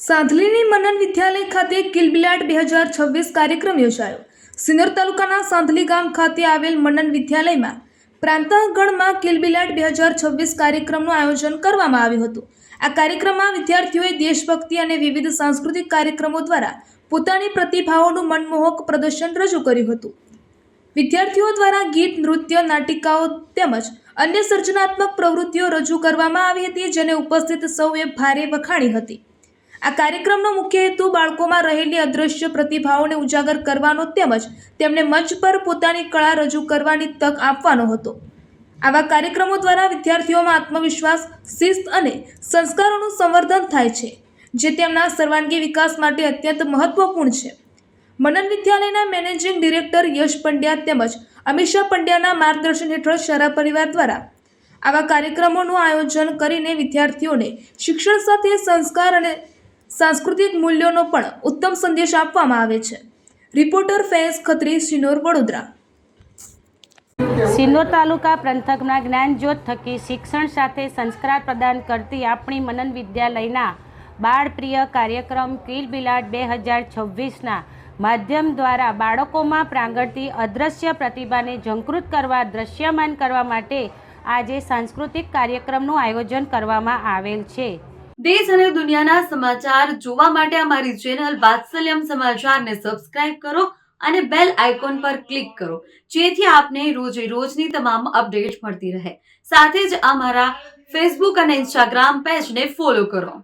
સાંથલીની મનન વિદ્યાલય ખાતે કિલબિલાટ 2026 કાર્યક્રમ યોજાયો। સિનોર તાલુકાના સાંથલી ગામ ખાતે આવેલ મનન વિદ્યાલયમાં પ્રાંતગણમાં કિલબિલાટ 2026 કાર્યક્રમનું આયોજન કરવામાં આવ્યું હતું। આ કાર્યક્રમમાં વિદ્યાર્થીઓએ દેશભક્તિ અને વિવિધ સાંસ્કૃતિક કાર્યક્રમો દ્વારા પોતાની પ્રતિભાઓનું મનમોહક પ્રદર્શન રજૂ કર્યું હતું। વિદ્યાર્થીઓ દ્વારા ગીત, નૃત્ય, નાટિકાઓ તેમજ અન્ય સર્જનાત્મક પ્રવૃત્તિઓ રજૂ કરવામાં આવી હતી, જેને ઉપસ્થિત સૌએ ભારે વખાણી હતી। આ કાર્યક્રમનો મુખ્ય હેતુ બાળકોમાં રહેલી અદ્રશ્ય પ્રતિભાઓને ઉજાગર કરવાનો તેમજ તેમને મંચ પર પોતાની કળા રજૂ કરવાની તક આપવાનો હતો। આવા કાર્યક્રમો દ્વારા વિદ્યાર્થીઓમાં આત્મવિશ્વાસ, શિસ્ત અને સંસ્કારોનું સંવર્ધન થાય છે, જે તેમના સર્વાંગી વિકાસ માટે અત્યંત મહત્વપૂર્ણ છે। મનન વિદ્યાલયના મેનેજિંગ ડિરેક્ટર યશ પંડ્યા તેમજ અમીષા પંડ્યાના માર્ગદર્શન હેઠળ શાળા પરિવાર દ્વારા આવા કાર્યક્રમોનું આયોજન કરીને વિદ્યાર્થીઓને શિક્ષણ સાથે સંસ્કાર અને સાંસ્કૃતિક મૂલ્યોનો પણ ઉત્તમ સંદેશ આપવામાં આવે છે। રિપોર્ટર ફૈઝ ખત્રી, સિનોર, વડોદરા। સિનોર તાલુકા પંથકના જ્ઞાનજ્યોત થકી શિક્ષણ સાથે સંસ્કાર પ્રદાન કરતી આપણી મનન વિદ્યાલયના બાળપ્રિય કાર્યક્રમ કિલબિલાટ 2026ના માધ્યમ દ્વારા બાળકોમાં પ્રાંગણતી અદ્રશ્ય પ્રતિભાને ઝંકૃત કરવા, દ્રશ્યમાન કરવા માટે આજે સાંસ્કૃતિક કાર્યક્રમનું આયોજન કરવામાં આવેલ છે। દેશ અને દુનિયાના સમાચાર જોવા માટે અમારી ચેનલ વાત્સલ્યમ સમાચારને સબસ્ક્રાઇબ કરો અને બેલ આઇકોન પર ક્લિક કરો, જેથી આપને રોજે રોજની તમામ અપડેટ મળતી રહે। સાથે જ અમારા ફેસબુક અને ઇન્સ્ટાગ્રામ પેજને ફોલો કરો।